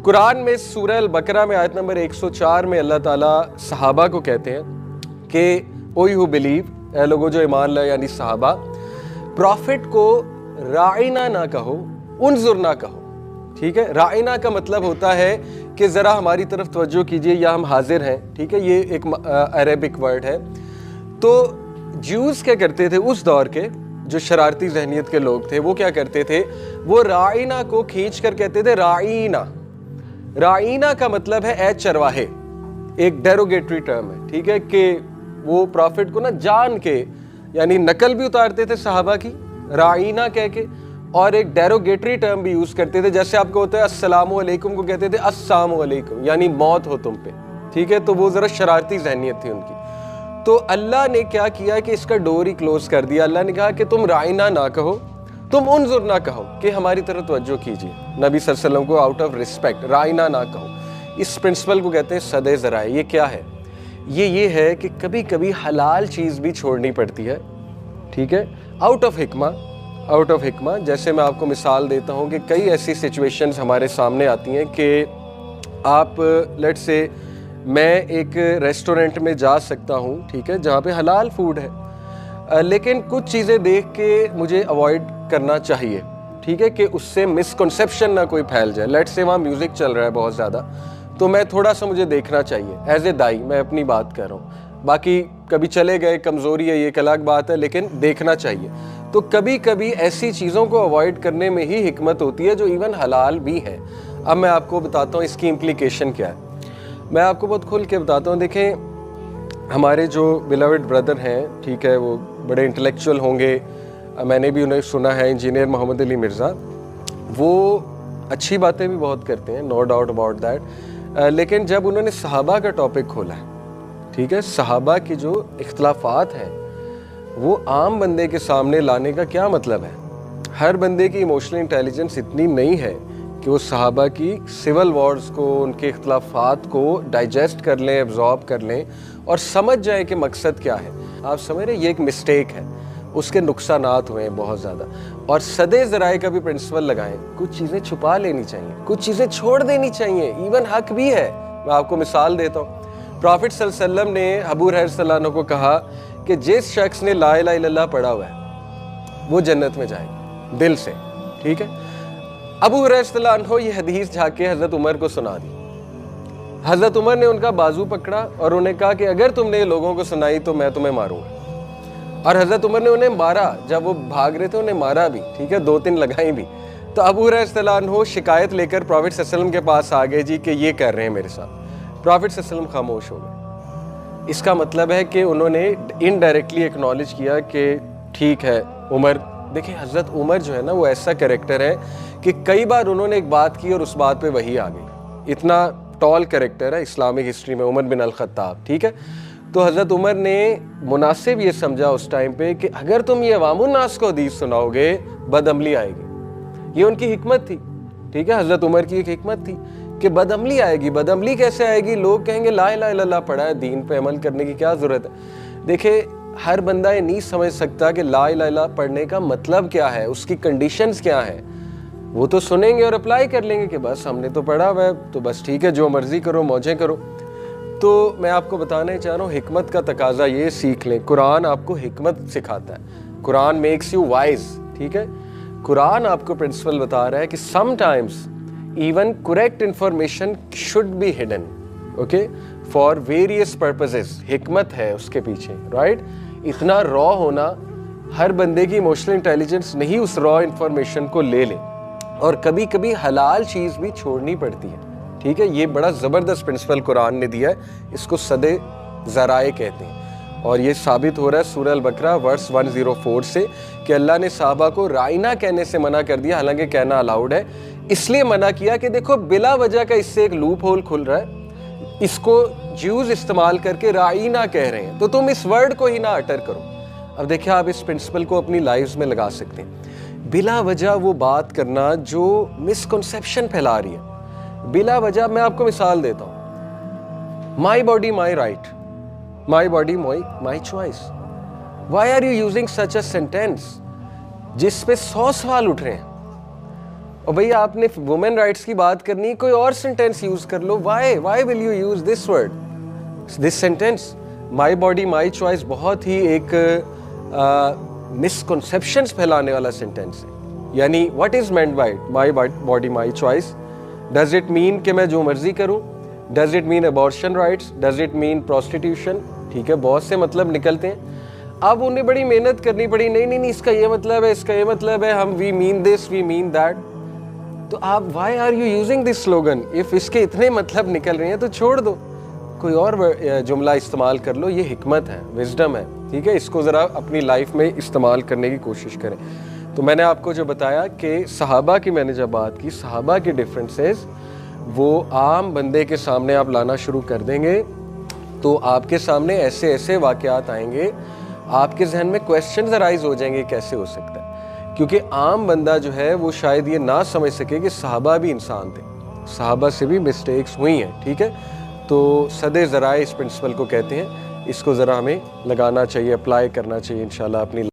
कुरान में सूरह अल-बकरा में आयत नंबर 104 में अल्लाह ताला सहाबा को कहते हैं कि ओ यू बिलीव, ए लोगों जो ईमान लाए, यानी सहाबा, प्रॉफिट को राइना ना कहो, उनजुर ना कहो। ठीक है, राइना का मतलब होता है कि ज़रा हमारी तरफ तवज्जो कीजिए या हम हाजिर हैं। ठीक है, ये एक अरेबिक वर्ड है। तो ज्यूज़ क्या करते थे उस दौर के, जो शरारती जहनीत के लोग थे, वो क्या करते थे, वो राइना को खींच कर कहते थे राइना। राइना का मतलब है ए चरवाहे, एक डेरोगेटरी टर्म है। ठीक है, कि वो प्रॉफिट को ना जान के, यानी नकल भी उतारते थे सहाबा की राइना कह के, और एक डेरोगेटरी टर्म भी यूज करते थे। जैसे आपको होता है अस्सलामु अलैकुम को कहते थे अस्सामु अलैकुम, यानी मौत हो तुम पे। ठीक है, तो वो जरा शरारती जहनीत थी उनकी। तो अल्लाह ने क्या किया कि इसका डोर ही क्लोज कर दिया। अल्लाह ने कहा कि तुम राइना ना कहो, तुम उनजुर ना कहो, कि हमारी तरफ तवज्जो कीजिए। नबी सल्लल्लाहु अलैहि वसल्लम को आउट ऑफ रिस्पेक्ट राइना ना कहो। इस प्रिंसिपल को कहते हैं सदे ज़राए। ये क्या है? ये है कि कभी कभी हलाल चीज़ भी छोड़नी पड़ती है। ठीक है, आउट ऑफ हिकमा। जैसे मैं आपको मिसाल देता हूँ कि कई ऐसी सिचुएशंस हमारे सामने आती हैं कि आप लेट्स से मैं एक रेस्टोरेंट में जा सकता हूँ, ठीक है, जहाँ पे हलाल फूड है, लेकिन कुछ चीज़ें देख के मुझे अवॉइड करना चाहिए। ठीक है, कि उससे मिसकंसेप्शन ना कोई फैल जाए। लेट्स से वहाँ म्यूज़िक चल रहा है बहुत ज़्यादा, तो मैं थोड़ा सा मुझे देखना चाहिए एज ए दाई, मैं अपनी बात कर रहा हूँ। बाकी कभी चले गए, कमज़ोरी है, ये एक अलग बात है, लेकिन देखना चाहिए। तो कभी कभी ऐसी चीज़ों को अवॉइड करने में ही हिकमत होती है जो इवन हलाल भी है। अब मैं आपको बताता हूँ इसकी इम्प्लीकेशन क्या है। मैं आपको बहुत खुल के बताता हूँ। देखें, हमारे जो बिलवड ब्रदर हैं, ठीक है, वो बड़े इंटेलेक्चुअल होंगे, मैंने भी उन्हें सुना है, इंजीनियर मोहम्मद अली मिर्ज़ा, वो अच्छी बातें भी बहुत करते हैं, नो डाउट अबाउट दैट। लेकिन जब उन्होंने सहाबा का टॉपिक खोला है, ठीक है, सहाबा की जो इख्तलाफात हैं वो आम बंदे के सामने लाने का क्या मतलब है? हर बंदे की इमोशनल इंटेलिजेंस इतनी नहीं है कि वो सहाबा की सिविल वॉर्स को, उनके इख्तलाफात को डाइजेस्ट कर लें, एब्जॉर्ब कर लें और समझ जाए कि मकसद क्या है। आप समझ रहे, ये एक मिस्टेक है, उसके नुकसानात हुए हैं बहुत ज़्यादा। और सदे ज़राए का भी प्रिंसिपल लगाएं, कुछ चीज़ें छुपा लेनी चाहिए, कुछ चीज़ें छोड़ देनी चाहिए, इवन हक भी है। मैं आपको मिसाल देता हूँ। प्रॉफिट सल्लल्लाहु अलैहि वसल्लम ने अबू हुरैरा रज़ियल्लाहु अन्हु को कहा कि जिस शख्स ने ला इलाहा इल्लल्लाह पढ़ा हुआ है वो जन्नत में जाएगा दिल से। ठीक है, अबू हुरैरा रज़ियल्लाहु अन्हु ये हदीस जाके हज़रत उमर को सुना दी। हज़रत उमर ने उनका बाजू पकड़ा और उन्हें कहा कि अगर तुमने ये लोगों को सुनाई तो मैं तुम्हें मारूंगा। और हज़रत उमर ने उन्हें मारा, जब वो भाग रहे थे उन्हें मारा भी। ठीक है, 2-3 लगाई भी। तो अबू हुरैरा रज़ियल्लाहु अन्हु शिकायत लेकर प्रॉफिट सल्लल्लाहु अलैहि वसल्लम के पास आ गए जी कि ये कर रहे हैं मेरे साथ। प्रॉफिट सल्लल्लाहु अलैहि वसल्लम खामोश हो गए। इसका मतलब है कि उन्होंने इनडायरेक्टली एक्नॉलेज किया कि ठीक है उमर। देखिए, हज़रत उमर जो है ना, वो ऐसा कैरेक्टर है कि कई बार उन्होंने एक बात की और उस बात पे वही आ गई। इतना टॉल कैरेक्टर है इस्लामिक हिस्ट्री में उमर बिन अल-खत्ताब। ठीक है, तो हज़रत उमर ने मुनासिब ये समझा उस टाइम पे कि अगर तुम ये अवामुन्नास को हदीस सुनाओगे बदअमली आएगी। ये उनकी हिकमत थी। ठीक है, हज़रत उमर की एक हिकमत थी कि बदअमली आएगी। बदअमली कैसे आएगी? लोग कहेंगे ला इलाहा इल्लल्लाह पढ़ा है, दीन पे अमल करने की क्या ज़रूरत है। देखिए, हर बंदा ये नहीं समझ सकता कि ला इलाहा इल्लल्लाह पढ़ने का मतलब क्या है, उसकी कंडीशंस क्या है। वो तो सुनेंगे और अप्लाई कर लेंगे कि बस हमने तो पढ़ा हुआ है तो बस ठीक है, जो मर्जी करो, मौजें करो। तो मैं आपको बताना चाह रहा हूँ, हिकमत का तकाजा ये सीख लें। कुरान आपको हिकमत सिखाता है, कुरान मेक्स यू वाइज। ठीक है, कुरान आपको प्रिंसिपल बता रहा है कि sometimes even correct information should be hidden, okay, for various purposes। हिकमत है उसके पीछे, राइट? इतना रॉ होना, हर बंदे की इमोशनल इंटेलिजेंस नहीं उस रॉ इंफॉर्मेशन को ले ले, और कभी कभी हलाल चीज़ भी छोड़नी पड़ती है। ठीक है, ये बड़ा ज़बरदस्त प्रिंसिपल कुरान ने दिया है, इसको सदे ज़राए कहते हैं। और ये साबित हो रहा है सूरह अल-बकरा वर्स 104 से कि अल्लाह ने साहबा को राइना कहने से मना कर दिया, हालांकि कहना अलाउड है। इसलिए मना किया कि देखो बिला वजह का इससे एक लूप होल खुल रहा है, इसको ज्यूज इस्तेमाल करके राइना कह रहे हैं, तो तुम इस वर्ड को ही ना अटर करो। अब देखिए, आप इस प्रिंसिपल को अपनी लाइफ में लगा सकते हैं। बिला वजह वो बात करना जो मिसकंसेप्शन फैला रही है, बिला वजह। मैं आपको मिसाल देता हूँ, my body my right, my body my choice. Why are you using such a sentence जिस पे 100 सवाल उठ रहे हैं? और भैया आपने वुमेन राइट्स की बात करनी, कोई और सेंटेंस यूज कर लो। Why will you use this word, this sentence? My body my choice बहुत ही एक मिसकॉन्सेप्शंस फैलाने वाला सेंटेंस है। यानी what is meant by my body my choice? Does it mean कि मैं जो मर्जी करूं? Does it mean abortion rights? Does it mean prostitution? ठीक है, बहुत से मतलब निकलते हैं। अब उन्हें बड़ी मेहनत करनी पड़ी, नहीं इसका ये मतलब है, इसका ये मतलब है, हम we mean this, we mean that. तो आप why are you using this slogan? If इसके इतने मतलब निकल रहे हैं तो छोड़ दो, कोई और जुमला इस्तेमाल कर लो। ये हिकमत है, विजडम है, ठीक है। इसको ज़रा अपनी लाइफ में इस्तेमाल करने की कोशिश करें। तो मैंने आपको जो बताया कि सहाबा की मैंने जब बात की, सहाबा के डिफरेंसेस वो आम बंदे के सामने आप लाना शुरू कर देंगे तो आपके सामने ऐसे ऐसे वाक़यात आएंगे, आपके जहन में क्वेश्चन अराइज हो जाएंगे कैसे हो सकता है। क्योंकि आम बंदा जो है वो शायद ये ना समझ सके कि सहाबा भी इंसान थे, सहाबा से भी मिस्टेक्स हुई हैं, ठीक है। तो सदे ज़राए इस प्रिंसिपल को कहते हैं, इसको ज़रा हमें लगाना चाहिए, अप्लाई करना चाहिए इंशाल्लाह अपनी